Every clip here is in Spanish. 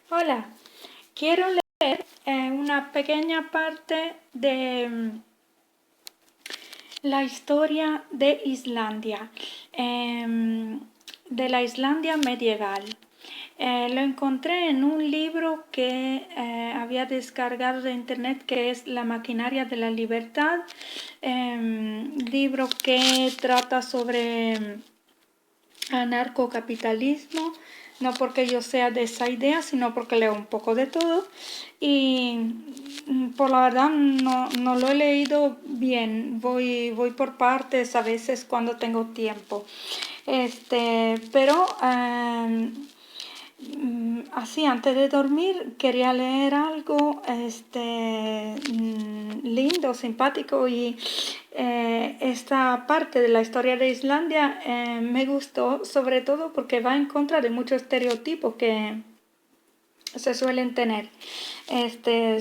Hola, quiero leer una pequeña parte de la historia de Islandia, de la Islandia medieval. Lo encontré en un libro que había descargado de internet, que es La maquinaria de la libertad, libro que trata sobre anarcocapitalismo, no porque yo sea de esa idea, sino porque leo un poco de todo y por la verdad no lo he leído bien, voy por partes a veces cuando tengo tiempo. Pero así antes de dormir quería leer algo lindo, simpático y esta parte de la historia de Islandia me gustó sobre todo porque va en contra de muchos estereotipos que se suelen tener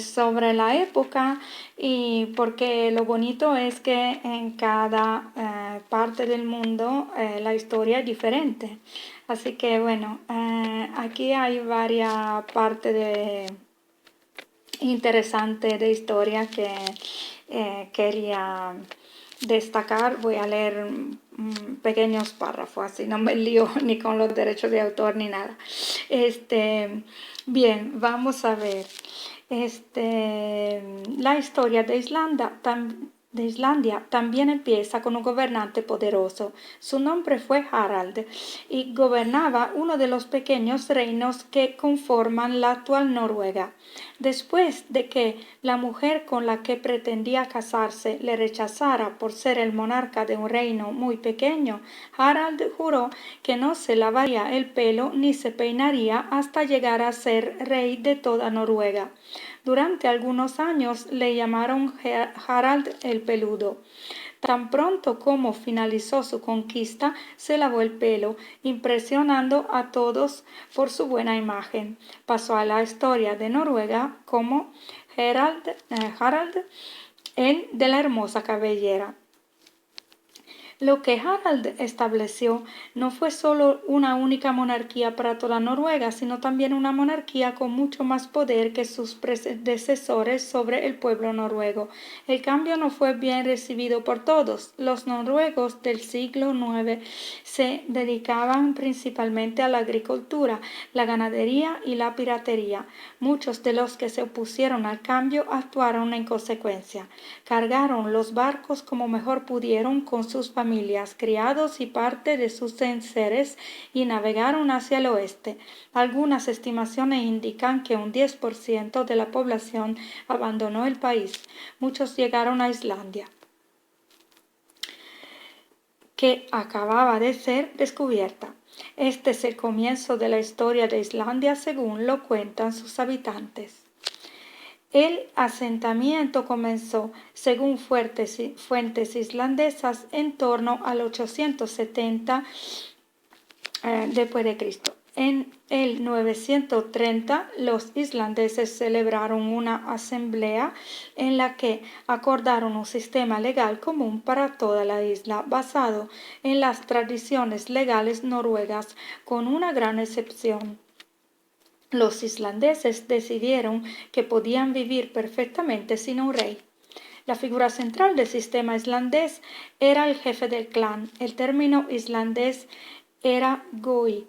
sobre la época, y porque lo bonito es que en cada parte del mundo la historia es diferente. Así que bueno, aquí hay varias partes interesantes de historia que quería destacar. Voy a leer pequeños párrafos, así no me lío ni con los derechos de autor ni nada. Bien, vamos a ver. La historia de Islandia también empieza con un gobernante poderoso. Su nombre fue Harald y gobernaba uno de los pequeños reinos que conforman la actual Noruega. Después de que la mujer con la que pretendía casarse le rechazara por ser el monarca de un reino muy pequeño, Harald juró que no se lavaría el pelo ni se peinaría hasta llegar a ser rey de toda Noruega. Durante algunos años le llamaron Harald el Peludo. Tan pronto como finalizó su conquista, se lavó el pelo, impresionando a todos por su buena imagen. Pasó a la historia de Noruega como Harald el de la hermosa cabellera. Lo que Harald estableció no fue solo una única monarquía para toda Noruega, sino también una monarquía con mucho más poder que sus predecesores sobre el pueblo noruego. El cambio no fue bien recibido por todos. Los noruegos del siglo IX se dedicaban principalmente a la agricultura, la ganadería y la piratería. Muchos de los que se opusieron al cambio actuaron en consecuencia. Cargaron los barcos como mejor pudieron con sus familias, criados y parte de sus enseres, y navegaron hacia el oeste. Algunas estimaciones indican que un 10% de la población abandonó el país. Muchos llegaron a Islandia, que acababa de ser descubierta. Este es el comienzo de la historia de Islandia según lo cuentan sus habitantes. El asentamiento comenzó, según fuentes islandesas, en torno al 870 después de Cristo. En el 930 los islandeses celebraron una asamblea en la que acordaron un sistema legal común para toda la isla, basado en las tradiciones legales noruegas, con una gran excepción. Los islandeses decidieron que podían vivir perfectamente sin un rey. La figura central del sistema islandés era el jefe del clan. El término islandés era goi,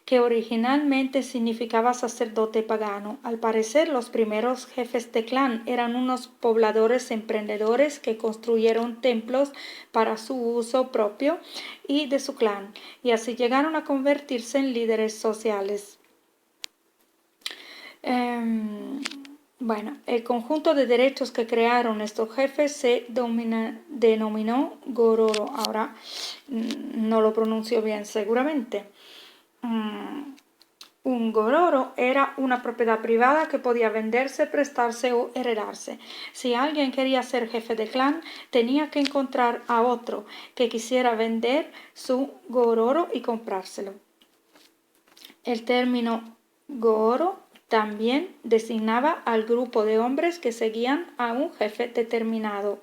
que originalmente significaba sacerdote pagano. Al parecer, los primeros jefes de clan eran unos pobladores emprendedores que construyeron templos para su uso propio y de su clan, y así llegaron a convertirse en líderes sociales. Bueno, el conjunto de derechos que crearon estos jefes se denominó Gororo. Ahora no lo pronuncio bien seguramente. Un gororo era una propiedad privada que podía venderse, prestarse o heredarse. Si alguien quería ser jefe de clan, tenía que encontrar a otro que quisiera vender su gororo y comprárselo. El término goro también designaba al grupo de hombres que seguían a un jefe determinado.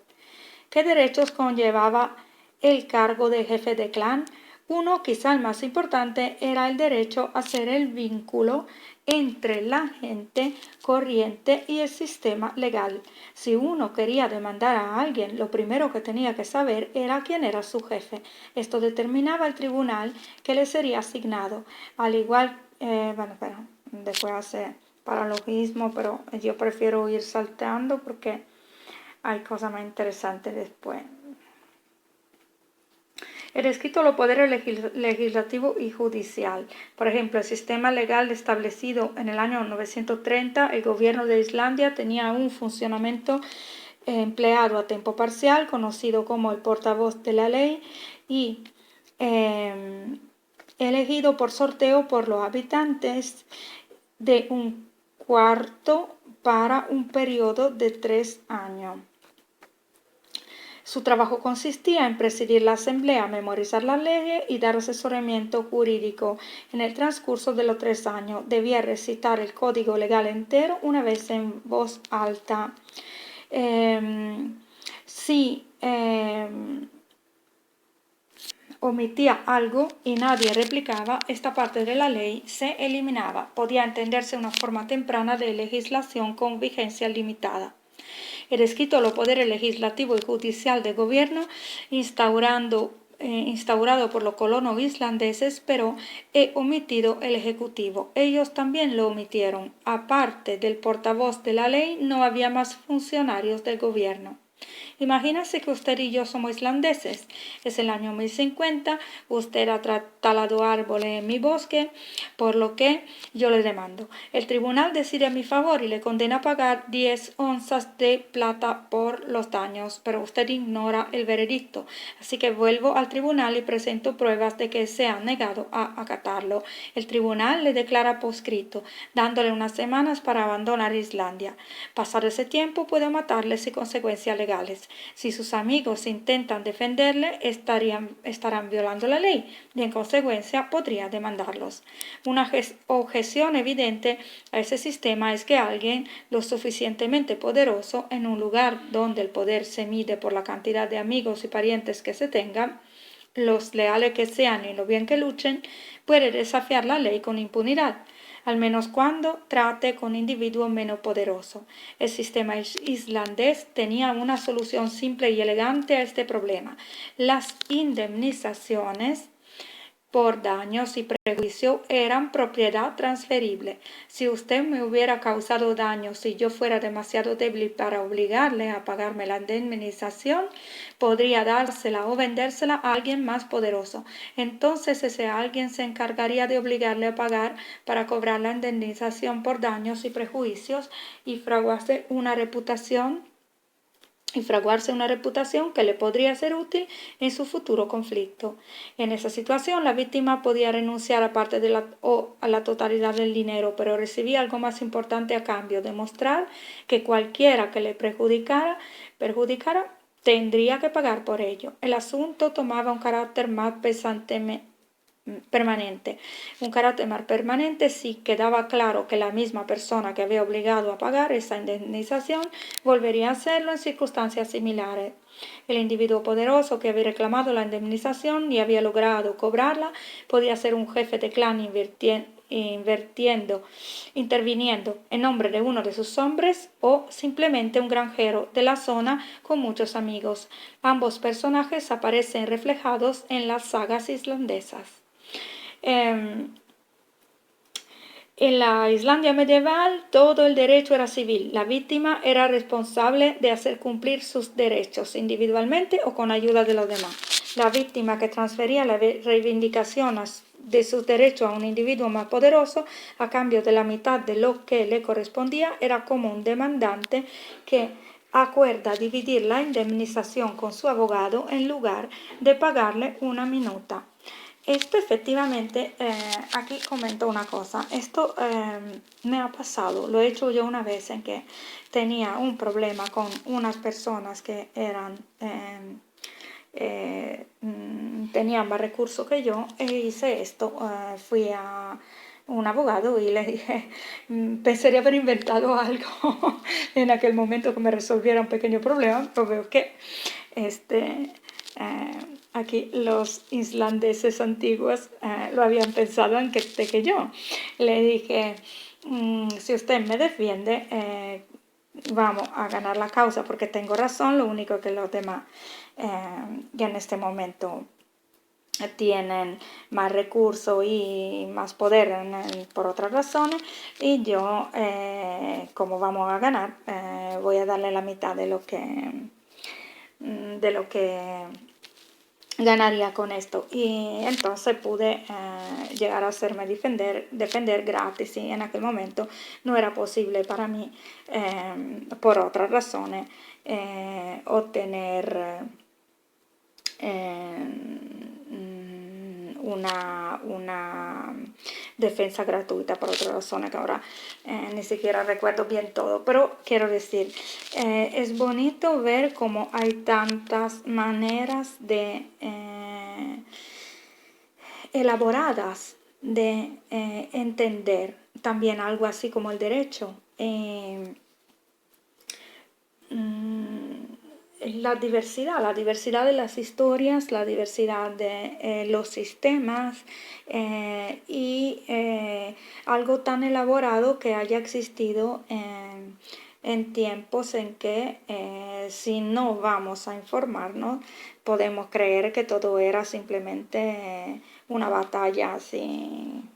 ¿Qué derechos conllevaba el cargo de jefe de clan? Uno, quizá el más importante, era el derecho a ser el vínculo entre la gente corriente y el sistema legal. Si uno quería demandar a alguien, lo primero que tenía que saber era quién era su jefe. Esto determinaba el tribunal que le sería asignado. Al igual, después hace paralogismo, pero yo prefiero ir saltando porque hay cosas más interesantes después. El escrito los poderes legislativo y judicial. Por ejemplo, el sistema legal establecido en el año 930, el gobierno de Islandia tenía un funcionamiento empleado a tiempo parcial, conocido como el portavoz de la ley, y elegido por sorteo por los habitantes de un cuarto para un periodo de 3 años. Su trabajo consistía en presidir la asamblea, memorizar las leyes y dar asesoramiento jurídico. En el transcurso de los 3 años debía recitar el código legal entero una vez en voz alta. Si omitía algo y nadie replicaba, esta parte de la ley se eliminaba. Podía entenderse una forma temprana de legislación con vigencia limitada. El escrito los poderes legislativo y judicial del gobierno instaurado por los colonos islandeses, pero he omitido el ejecutivo. Ellos también lo omitieron. Aparte del portavoz de la ley, no había más funcionarios del gobierno. Imagínense que usted y yo somos islandeses. Es el año 1050, usted ha talado árboles en mi bosque, por lo que yo le demando. El tribunal decide a mi favor y le condena a pagar 10 onzas de plata por los daños, pero usted ignora el veredicto. Así que vuelvo al tribunal y presento pruebas de que se ha negado a acatarlo. El tribunal le declara proscrito, dándole unas semanas para abandonar Islandia. Pasado ese tiempo puede matarle sin consecuencias legales. Si sus amigos intentan defenderle, estarán violando la ley y en consecuencia podría demandarlos. Una objeción evidente a ese sistema es que alguien lo suficientemente poderoso en un lugar donde el poder se mide por la cantidad de amigos y parientes que se tengan, los leales que sean y lo bien que luchen, puede desafiar la ley con impunidad, al menos cuando trate con individuos menos poderosos. El sistema islandés tenía una solución simple y elegante a este problema. Las indemnizaciones por daños y prejuicios eran propiedad transferible. Si usted me hubiera causado daños y yo fuera demasiado débil para obligarle a pagarme la indemnización, podría dársela o vendérsela a alguien más poderoso. Entonces ese alguien se encargaría de obligarle a pagar para cobrar la indemnización por daños y prejuicios y fraguarse una reputación que le podría ser útil en su futuro conflicto. En esa situación, la víctima podía renunciar a parte a la totalidad del dinero, pero recibía algo más importante a cambio: demostrar que cualquiera que le perjudicara tendría que pagar por ello. El asunto tomaba un carácter más permanente si quedaba claro que la misma persona que había obligado a pagar esa indemnización volvería a hacerlo en circunstancias similares. El individuo poderoso que había reclamado la indemnización y había logrado cobrarla podía ser un jefe de clan interviniendo en nombre de uno de sus hombres, o simplemente un granjero de la zona con muchos amigos. Ambos personajes aparecen reflejados en las sagas islandesas. En la Islandia medieval todo el derecho era civil. La víctima era responsable de hacer cumplir sus derechos individualmente o con ayuda de los demás. La víctima que transfería la reivindicación de sus derechos a un individuo más poderoso a cambio de la mitad de lo que le correspondía era como un demandante que acuerda dividir la indemnización con su abogado en lugar de pagarle una minuta. Esto efectivamente, aquí comento una cosa, esto me ha pasado, lo he hecho yo una vez en que tenía un problema con unas personas que tenían más recursos que yo, e hice esto, fui a un abogado y le dije, pensaría haber inventado algo en aquel momento que me resolviera un pequeño problema, pero veo que aquí los islandeses antiguos lo habían pensado antes que yo. Le dije, si usted me defiende, vamos a ganar la causa porque tengo razón, lo único que los demás ya en este momento tienen más recursos y más poder por otras razones y yo, como vamos a ganar, voy a darle la mitad de lo que ganaría con esto. Y entonces pude llegar a hacerme defender gratis y en aquel momento no era posible para mí, por otras razones, obtener una defensa gratuita por otra razón que ahora ni siquiera recuerdo bien todo, pero quiero decir, es bonito ver cómo hay tantas maneras de elaboradas de entender también algo así como el derecho. La diversidad de las historias, la diversidad de los sistemas y algo tan elaborado que haya existido en tiempos en que si no vamos a informarnos podemos creer que todo era simplemente una batalla sin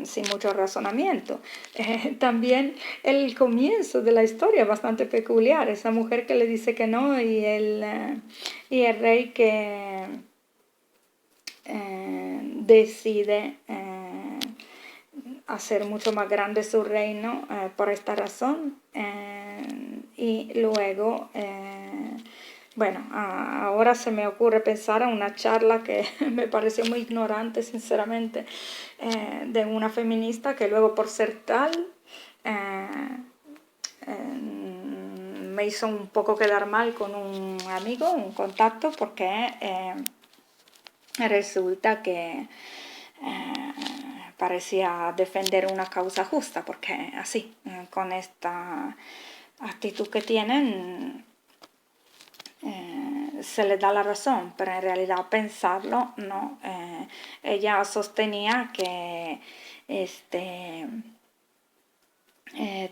sin mucho razonamiento. También el comienzo de la historia es bastante peculiar, esa mujer que le dice que no y el rey que decide hacer mucho más grande su reino por esta razón y luego bueno, ahora se me ocurre pensar en una charla que me pareció muy ignorante, sinceramente, de una feminista que luego por ser tal me hizo un poco quedar mal con un amigo, un contacto, porque resulta que parecía defender una causa justa, porque así, con esta actitud que tienen, se le da la razón, pero en realidad pensarlo no. Ella sostenía que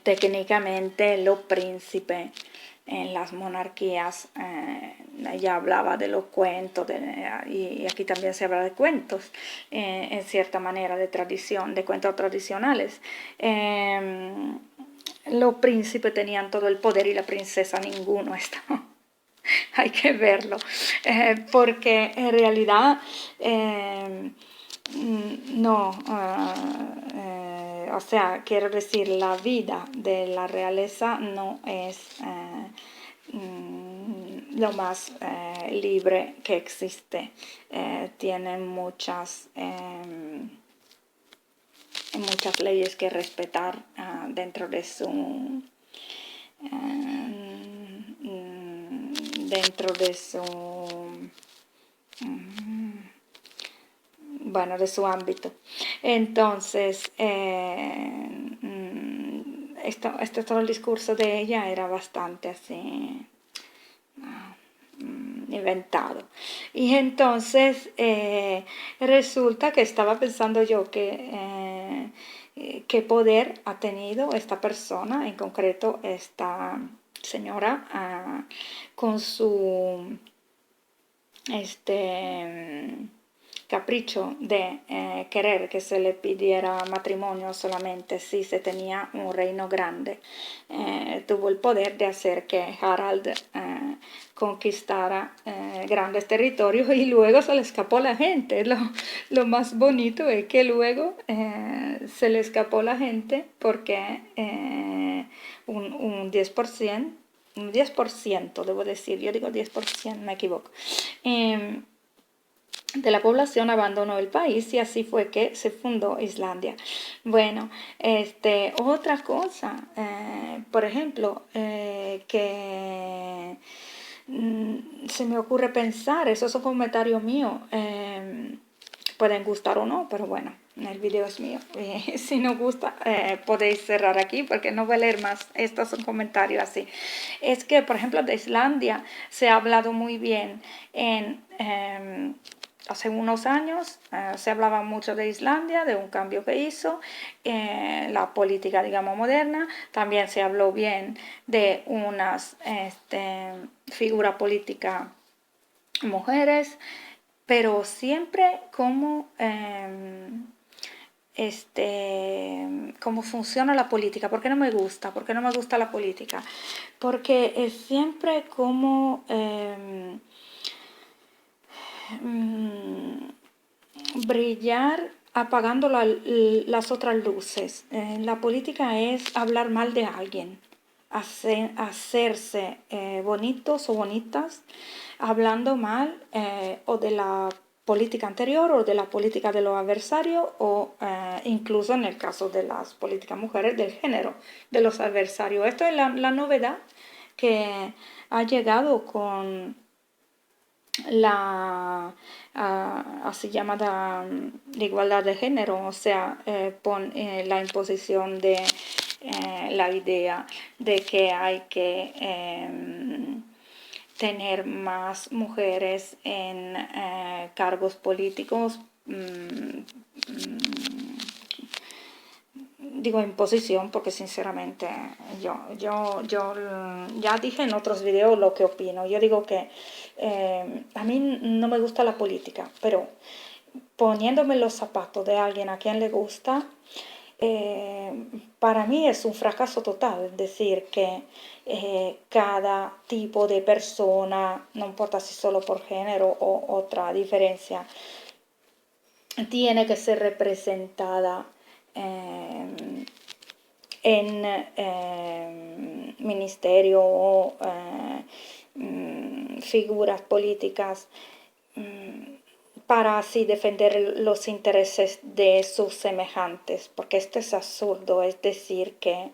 técnicamente los príncipes en las monarquías, ella hablaba de los cuentos, y aquí también se habla de cuentos, en cierta manera, de tradición, de cuentos tradicionales. Los príncipes tenían todo el poder y la princesa ninguno estaba. Hay que verlo, porque en realidad no, o sea, quiero decir, la vida de la realeza no es lo más libre que existe. Tienen muchas leyes que respetar dentro de su bueno, de su ámbito. Entonces, todo el discurso de ella era bastante así inventado. Y entonces resulta que estaba pensando yo que qué poder ha tenido esta persona, en concreto esta señora, con su capricho de querer que se le pidiera matrimonio solamente si se tenía un reino grande. Tuvo el poder de hacer que Harald conquistara grandes territorios y luego se le escapó la gente. Lo más bonito es que luego se le escapó la gente porque un 10%, un 10%, debo decir, yo digo 10%, me equivoco, de la población abandonó el país y así fue que se fundó Islandia. Bueno, otra cosa, por ejemplo, que se me ocurre pensar, eso es un comentario mío, pueden gustar o no, pero bueno, el video es mío. Si no gusta, podéis cerrar aquí porque no voy a leer más. Estos son comentarios así. Es que, por ejemplo, de Islandia se ha hablado muy bien hace unos años se hablaba mucho de Islandia, de un cambio que hizo, la política, digamos, moderna. También se habló bien de unas figuras políticas mujeres, pero siempre como cómo funciona la política. ¿Por qué no me gusta? ¿Por qué no me gusta la política? Porque es siempre como brillar apagando las otras luces. La política es hablar mal de alguien, hacerse bonitos o bonitas, hablando mal o de la política anterior o de la política de los adversarios o incluso en el caso de las políticas mujeres del género de los adversarios. Esto es la novedad que ha llegado con la así llamada igualdad de género, o sea, la imposición de la idea de que hay que tener más mujeres en cargos políticos, digo imposición porque sinceramente yo ya dije en otros videos lo que opino. Yo digo que a mí no me gusta la política, pero poniéndome los zapatos de alguien a quien le gusta, para mí es un fracaso total. Es decir, que cada tipo de persona, no importa si solo por género o otra diferencia, tiene que ser representada en ministerio o figuras políticas para así defender los intereses de sus semejantes, porque esto es absurdo. Es decir, que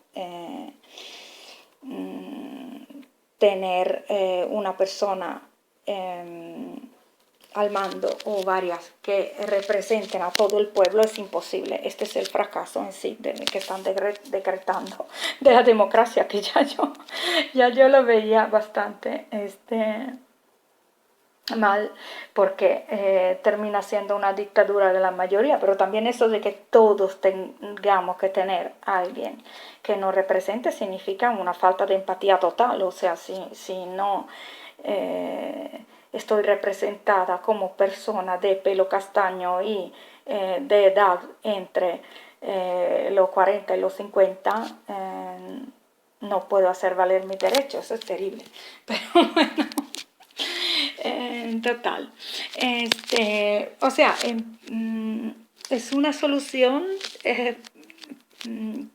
tener una persona al mando o varias que representen a todo el pueblo es imposible. Este es el fracaso en sí que están decretando de la democracia, que ya yo lo veía bastante mal, porque termina siendo una dictadura de la mayoría. Pero también eso de que todos tengamos que tener a alguien que nos represente significa una falta de empatía total. O sea, si no estoy representada como persona de pelo castaño y de edad entre los 40 y los 50, no puedo hacer valer mis derechos. Eso es terrible. Pero bueno, total. O sea, es una solución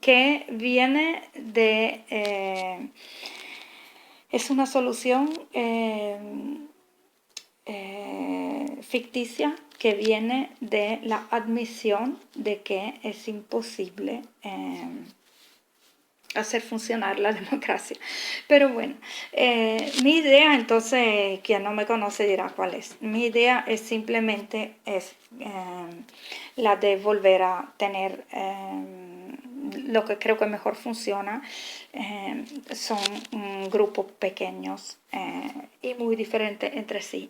que viene de... es una solución ficticia que viene de la admisión de que es imposible hacer funcionar la democracia. Pero bueno, mi idea, entonces, quien no me conoce dirá cuál es. Mi idea es simplemente la de volver a tener lo que creo que mejor funciona. Son grupos pequeños y muy diferentes entre sí.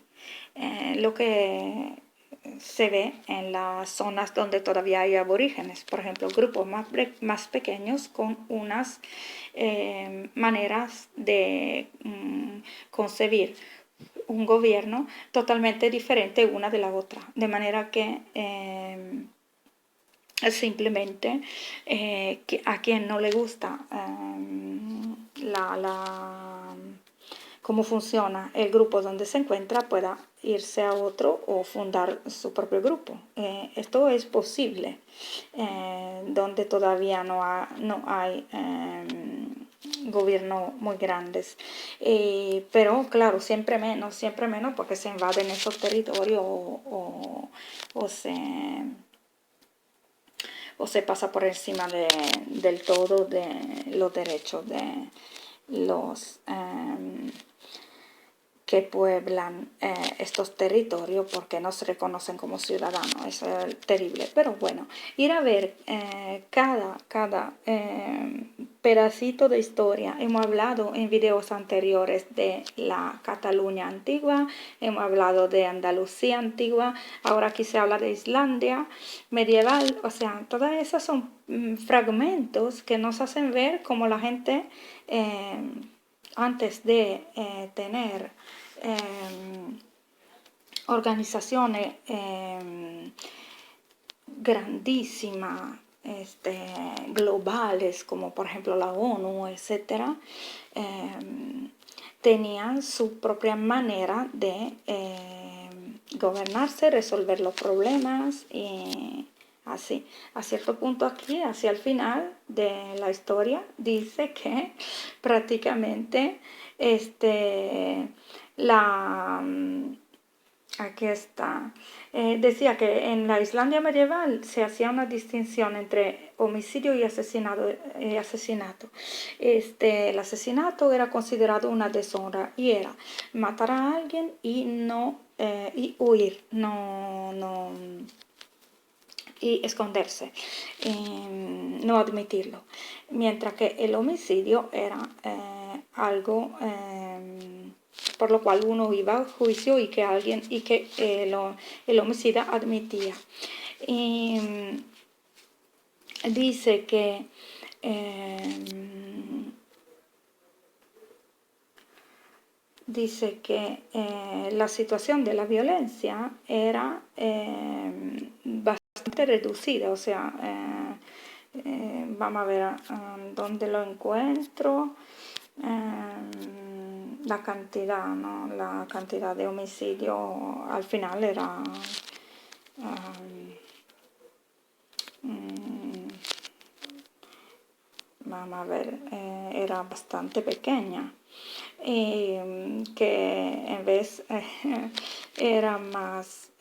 Lo que se ve en las zonas donde todavía hay aborígenes, por ejemplo, grupos más pequeños con unas maneras de concebir un gobierno totalmente diferente una de la otra, de manera que simplemente a quien no le gusta cómo funciona el grupo donde se encuentra pueda irse a otro o fundar su propio grupo. Esto es posible donde todavía no hay gobiernos muy grandes, pero claro, siempre menos porque se invaden esos territorios o se pasa por encima del todo de los derechos de los que pueblan estos territorios porque no se reconocen como ciudadanos. Eso es terrible. Pero bueno, ir a ver cada pedacito de historia. Hemos hablado en videos anteriores de la Cataluña antigua, hemos hablado de Andalucía antigua, ahora aquí se habla de Islandia medieval. O sea, todas esas son fragmentos que nos hacen ver cómo la gente antes de tener organizaciones grandísimas, globales, como por ejemplo la ONU, etcétera, tenían su propia manera de gobernarse, resolver los problemas y así. A cierto punto aquí, hacia el final de la historia, dice que prácticamente aquí está. Decía que en la Islandia medieval se hacía una distinción entre homicidio y asesinato. El asesinato era considerado una deshonra y era matar a alguien y no y huir, y esconderse, no admitirlo. Mientras que el homicidio era algo por lo cual uno iba a juicio y que el homicida admitía. Y dice que la situación de la violencia era bastante reducida. O sea, vamos a ver dónde lo encuentro. La cantidad, ¿no? La cantidad de homicidio al final era vamos a ver, era bastante pequeña, y que en vez era más,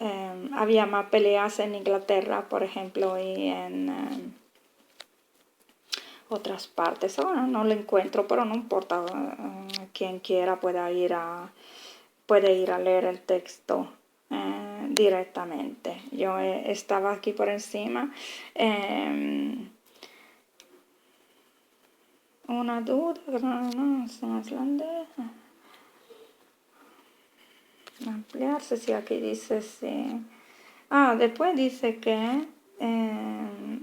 había más peleas en Inglaterra, por ejemplo, y en otras partes. Ahora no lo encuentro, pero no importa, quien quiera puede ir a leer el texto directamente. Yo estaba aquí por encima. Una duda, no, ampliarse, si aquí dice sí. Después dice que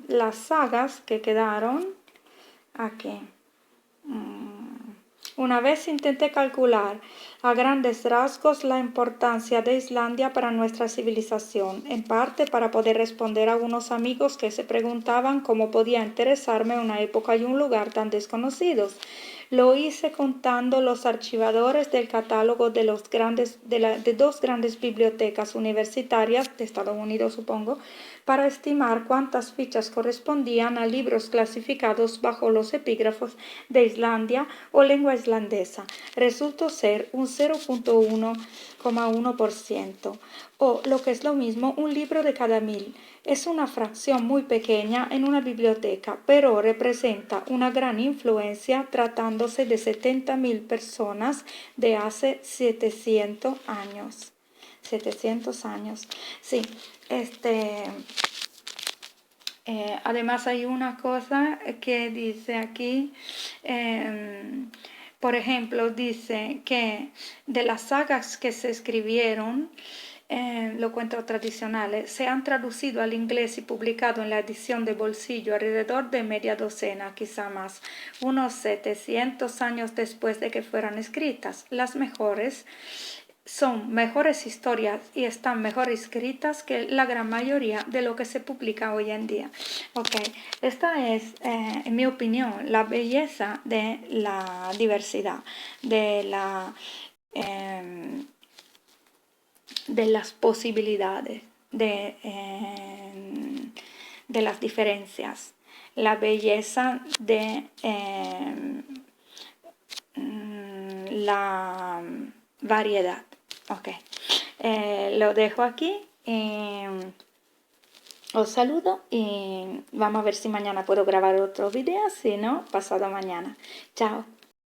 las sagas que quedaron aquí. Una vez intenté calcular a grandes rasgos la importancia de Islandia para nuestra civilización, en parte para poder responder a unos amigos que se preguntaban cómo podía interesarme una época y un lugar tan desconocidos. Lo hice contando los archivadores del catálogo de dos grandes bibliotecas universitarias de Estados Unidos, supongo, para estimar cuántas fichas correspondían a libros clasificados bajo los epígrafos de Islandia o lengua islandesa. Resultó ser un 0,1%, o lo que es lo mismo, un libro de cada 1000. Es una fracción muy pequeña en una biblioteca, pero representa una gran influencia tratándose de 70.000 personas de hace 700 años. 700 años. Sí, además hay una cosa que dice aquí, por ejemplo, dice que de las sagas que se escribieron, los cuentos tradicionales, se han traducido al inglés y publicado en la edición de bolsillo alrededor de media docena, quizá más, unos 700 años después de que fueran escritas. Las mejores son mejores historias y están mejor escritas que la gran mayoría de lo que se publica hoy en día. Esta es, en mi opinión, la belleza de la diversidad, de las posibilidades, de las diferencias, la belleza de la variedad. Lo dejo aquí. Os saludo y vamos a ver si mañana puedo grabar otro video, si no, pasado mañana. Chao.